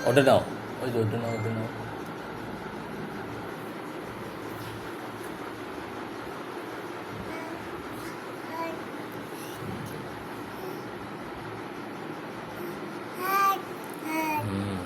ওটা নাও, ওই যে ওটা নাও, ওটা নাও। হুম।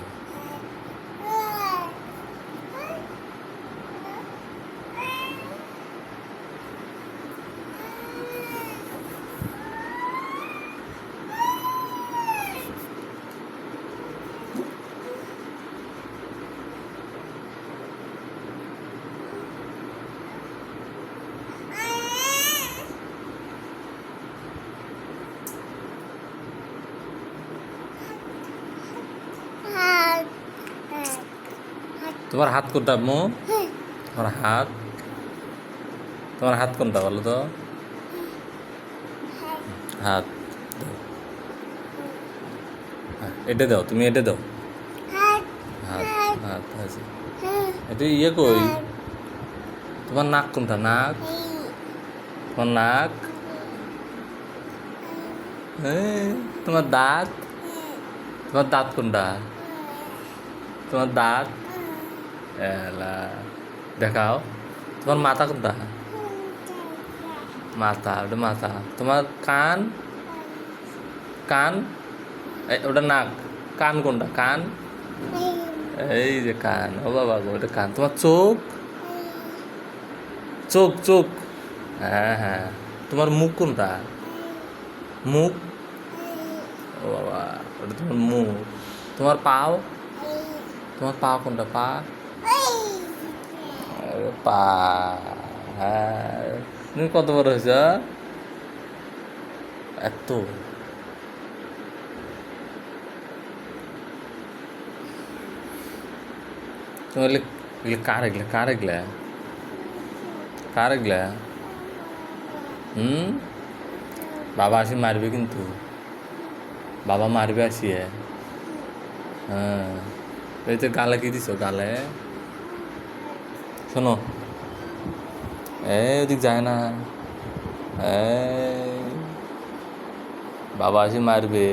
তোমার হাত কোনটা আম্মু? তোমার হাত, তোমার হাত কোনটা বলো তো? হাত দাও। এটা দাও, তুমি এটা দাও। হাত, হাত আছে। এটা ইয়ে কই? তোমার নাক কোনটা? নাক, তোমার নাক। তোমার দাঁত, তোমার দাঁত কোনটা? তোমার দাঁত এলা দেখাও। তোমার মাথা কোনটা? মাথা, ওটা মাথা। তোমার কান, কান ওটা নাক। কান কোনটা? কান, এই যে কান। ও বাবা গো, ওটা কান। তোমার চোখ, চোখ, চোখ। হ্যাঁ হ্যাঁ। তোমার মুখ কোনটা? মুখ, ও বাবা, ওটা তোমার মুখ। তোমার পাও, তোমার পা কোনটা? পা, পা। হ্যাঁ, তুমি কত বড় হয়েছ? এত তোমার এগুলো কার? এগুলা কার? এগুলা কার? এগুলা বাবা আসি মারবে কিন্তু, বাবা মারবে আসিয়ে। হ্যাঁ, এই তো গালে কি দিছ? গালে শোনো, ওদিক যায় না। এই বাবা আসি মারবে।